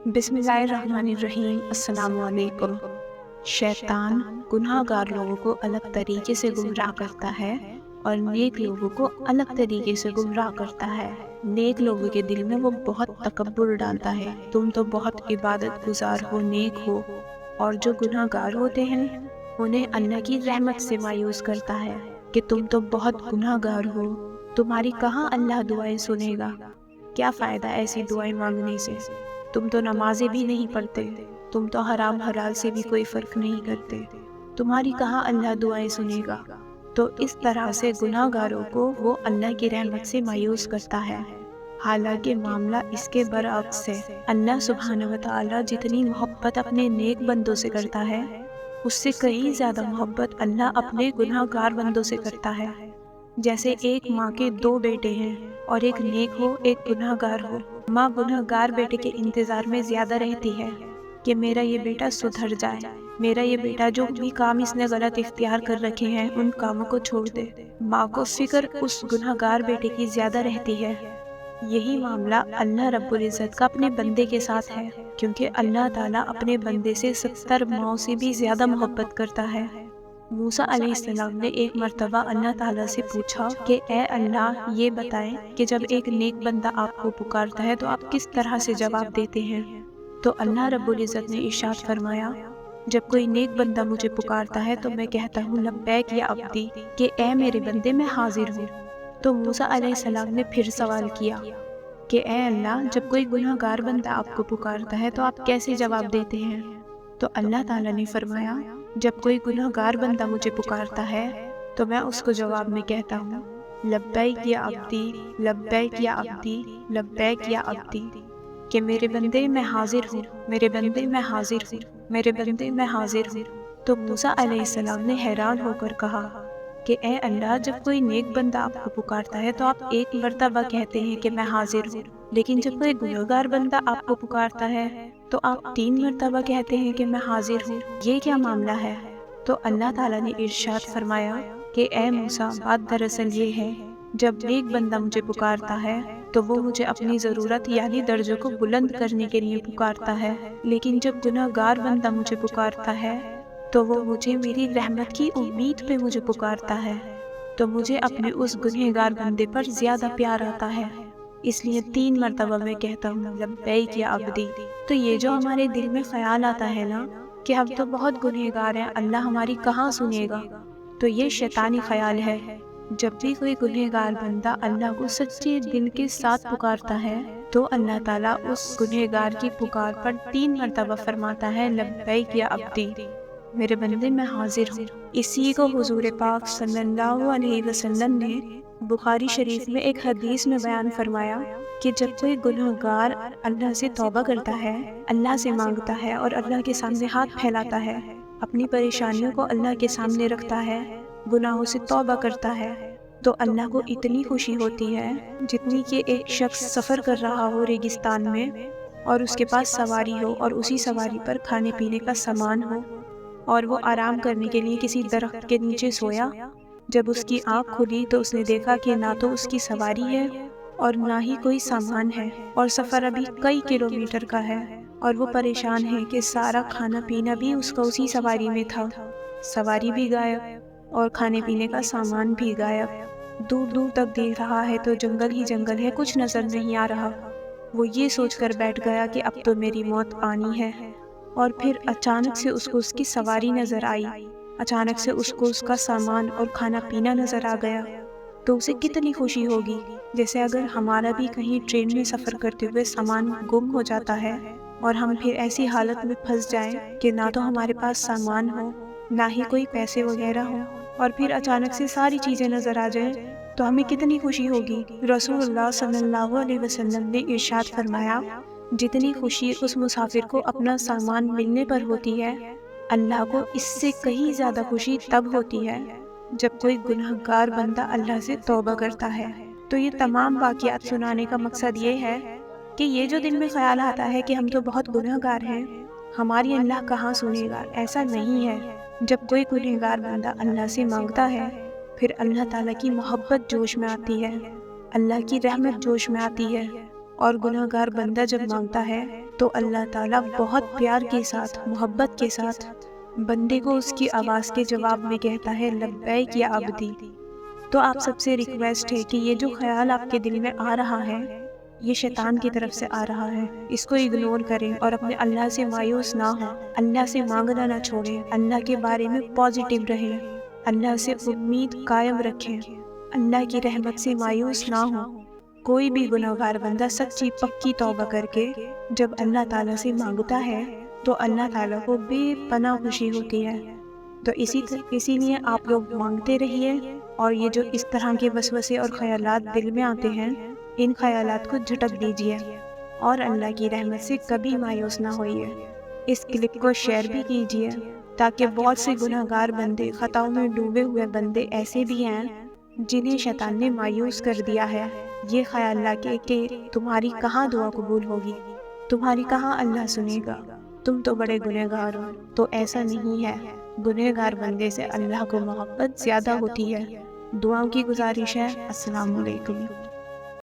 بسم اللہ الرحمن الرحیم۔ السلام علیکم۔ شیطان گناہ گار لوگوں کو الگ طریقے سے گمراہ کرتا ہے اور نیک لوگوں کو الگ طریقے سے گمراہ کرتا ہے۔ نیک لوگوں کے دل میں وہ بہت تکبر ڈالتا ہے، تم تو بہت عبادت گزار ہو، نیک ہو، اور جو گناہ گار ہوتے ہیں انہیں اللہ کی رحمت سے مایوس کرتا ہے کہ تم تو بہت گناہ گار ہو، تمہاری کہاں اللہ دعائیں سنے گا، کیا فائدہ ایسی دعائیں مانگنے سے، تم تو نمازیں بھی نہیں پڑھتے، تم تو حرام حلال سے بھی کوئی فرق نہیں کرتے، تمہاری کہاں اللہ دعائیں سنے گا۔ تو اس طرح سے گناہ گاروں کو وہ اللہ کی رحمت سے مایوس کرتا ہے۔ حالانکہ معاملہ اس کے برعکس ہے۔ اللہ سبحانہ وتعالی جتنی محبت اپنے نیک بندوں سے کرتا ہے اس سے کئی زیادہ محبت اللہ اپنے گناہ گار بندوں سے کرتا ہے۔ جیسے ایک ماں کے دو بیٹے ہیں اور ایک نیک ہو ایک گناہ گار ہو، ماں گناہ گار بیٹے کے انتظار میں زیادہ رہتی ہے کہ میرا یہ بیٹا سدھر جائے، میرا یہ بیٹا جو بھی کام اس نے غلط اختیار کر رکھے ہیں ان کاموں کو چھوڑ دے۔ ماں کو فکر اس گناہ گار بیٹے کی زیادہ رہتی ہے۔ یہی معاملہ اللہ رب العزت کا اپنے بندے کے ساتھ ہے، کیونکہ اللہ تعالیٰ اپنے بندے سے 70 ماؤں سے بھی زیادہ محبت کرتا ہے۔ موسیٰ علیہ السلام نے ایک مرتبہ اللہ تعالیٰ سے پوچھا کہ اے اللہ، یہ بتائیں کہ جب ایک نیک بندہ آپ کو پکارتا ہے تو آپ کس طرح سے جواب دیتے ہیں؟ تو اللہ رب العزت نے ارشاد فرمایا، جب کوئی نیک بندہ مجھے پکارتا ہے تو میں کہتا ہوں لبیک یا عبدی، کہ اے میرے بندے میں حاضر ہوں۔ تو موسیٰ علیہ السلام نے پھر سوال کیا کہ اے اللہ، جب کوئی گناہ گار بندہ آپ کو پکارتا ہے تو آپ کیسے جواب دیتے ہیں؟ تو اللہ تعالیٰ نے فرمایا، جب کوئی گناہ گار بندہ مجھے پکارتا ہے تو میں اس کو جواب میں کہتا ہوں لبیک یا عبدی، لبیک یا عبدی، لبیک یا عبدی، کہ میرے بندے میں حاضر ہوں، میرے بندے میں حاضر ہوں، میرے بندے میں حاضر ہوں۔ تو موسیٰ علیہ السلام نے حیران ہو کر کہا کہ اے اللہ، جب کوئی نیک بندہ آپ کو پکارتا ہے تو آپ ایک مرتبہ کہتے ہیں کہ میں حاضر ہوں، لیکن جب کوئی گناہ گار بندہ آپ کو پکارتا ہے تو آپ 3 مرتبہ کہتے ہیں کہ میں حاضر ہوں، یہ کیا معاملہ ہے؟ تو اللہ تعالیٰ نے ارشاد فرمایا کہ اے موسیٰ، بات دراصل یہ ہے، جب نیک بندہ مجھے پکارتا ہے تو وہ مجھے اپنی ضرورت یعنی درجوں کو بلند کرنے کے لیے پکارتا ہے، لیکن جب گناہ گار بندہ مجھے پکارتا ہے تو وہ مجھے میری رحمت کی امید پہ مجھے پکارتا ہے، تو مجھے اپنے اس گنہ گار بندے پر زیادہ پیار آتا ہے، اس لیے 3 مرتبہ میں کہتا ہوں لبیک یا عبدی۔ تو یہ جو ہمارے دل میں خیال آتا ہے نا کہ ہم تو بہت گنہ گار ہیں، اللہ ہماری کہاں سنے گا، تو یہ شیطانی خیال ہے۔ جب بھی کوئی گنہ گار بندہ اللہ کو سچے دل کے ساتھ پکارتا ہے تو اللہ تعالیٰ اس گنہ گار کی پکار پر 3 مرتبہ فرماتا ہے لبیک یا عبدی، میرے بندے میں حاضر ہوں۔ اسی کو حضور پاک صلی اللہ علیہ وسلم نے بخاری شریف میں ایک حدیث میں بیان فرمایا کہ جب کوئی گناہ گار اللہ سے توبہ کرتا ہے، اللہ سے مانگتا ہے اور اللہ کے سامنے ہاتھ پھیلاتا ہے، اپنی پریشانیوں کو اللہ کے سامنے رکھتا ہے، گناہوں سے توبہ کرتا ہے، تو اللہ کو اتنی خوشی ہوتی ہے جتنی کہ ایک شخص سفر کر رہا ہو ریگستان میں اور اس کے پاس سواری ہو اور اسی سواری پر کھانے پینے کا سامان ہو اور وہ آرام کرنے کے لیے کسی درخت کے نیچے سویا۔ جب اس کی آنکھ کھلی تو اس نے دیکھا کہ نہ تو اس کی سواری ہے اور نہ ہی کوئی سامان ہے، اور سفر ابھی کئی کلومیٹر کا ہے، اور وہ پریشان ہے کہ سارا کھانا پینا بھی اس کا اسی سواری میں تھا، سواری بھی غائب اور کھانے پینے کا سامان بھی غائب، دور دور تک دیکھ رہا ہے تو جنگل ہی جنگل ہے، کچھ نظر نہیں آ رہا۔ وہ یہ سوچ کر بیٹھ گیا کہ اب تو میری موت آنی ہے، اور پھر اچانک سے اس کو اس کی سواری نظر آئی، اچانک سے اس کو اس کا سامان اور کھانا پینا نظر آ گیا، تو اسے کتنی خوشی ہوگی، جیسے اگر ہمارا بھی کہیں ٹرین میں سفر کرتے ہوئے سامان گم ہو جاتا ہے اور ہم پھر ایسی حالت میں پھنس جائیں کہ نہ تو ہمارے پاس سامان ہو نہ ہی کوئی پیسے وغیرہ ہو، اور پھر اچانک سے ساری چیزیں نظر آ جائیں تو ہمیں کتنی خوشی ہوگی۔ رسول اللہ صلی اللہ علیہ وسلم نے ارشاد فرمایا، جتنی خوشی اس مسافر کو اپنا سامان ملنے پر ہوتی ہے، اللہ کو اس سے کہیں زیادہ خوشی تب ہوتی ہے جب کوئی گناہ گار بندہ اللہ سے توبہ کرتا ہے۔ تو یہ تمام واقعات سنانے کا مقصد یہ ہے کہ یہ جو دل میں خیال آتا ہے کہ ہم تو بہت گناہ گار ہیں، ہماری اللہ کہاں سنے گا، ایسا نہیں ہے۔ جب کوئی گناہ گار بندہ اللہ سے مانگتا ہے پھر اللہ تعالیٰ کی محبت جوش میں آتی ہے، اللہ کی رحمت جوش میں آتی ہے، اور گناہگار بندہ جب مانگتا ہے تو اللہ تعالیٰ بہت پیار کے ساتھ، محبت کے ساتھ بندے کو اس کی آواز کے جواب میں کہتا ہے لبیک یا عبدی۔ تو آپ سب سے ریکویسٹ ہے کہ یہ جو خیال آپ کے دل میں آ رہا ہے یہ شیطان کی طرف سے آ رہا ہے، اس کو اگنور کریں اور اپنے اللہ سے مایوس نہ ہوں، اللہ سے مانگنا نہ چھوڑیں، اللہ کے بارے میں پازیٹیو رہیں، اللہ سے امید قائم رکھیں، اللہ کی رحمت سے مایوس نہ ہوں۔ کوئی بھی گناہگار بندہ سچی پکی توبہ کر کے جب اللہ تعالیٰ سے مانگتا ہے تو اللہ تعالیٰ کو بے پناہ خوشی ہوتی ہے۔ تو اسی لیے آپ لوگ مانگتے رہیے، اور یہ جو اس طرح کے وسوسے اور خیالات دل میں آتے ہیں ان خیالات کو جھٹک دیجیے اور اللہ کی رحمت سے کبھی مایوس نہ ہوئیے۔ اس کلپ کو شیئر بھی کیجیے تاکہ بہت سے گناہگار بندے، خطاؤں میں ڈوبے ہوئے بندے ایسے بھی ہیں جنہیں شیطان نے مایوس کر دیا ہے، یہ خیال لا کے کہ تمہاری کہاں دعا قبول ہوگی، تمہاری کہاں اللہ سنے گا، تم تو بڑے گنہگار ہو۔ تو ایسا نہیں ہے، گنہگار بندے سے اللہ کو محبت زیادہ ہوتی ہے۔ دعاؤں کی گزارش ہے۔ السلام علیکم۔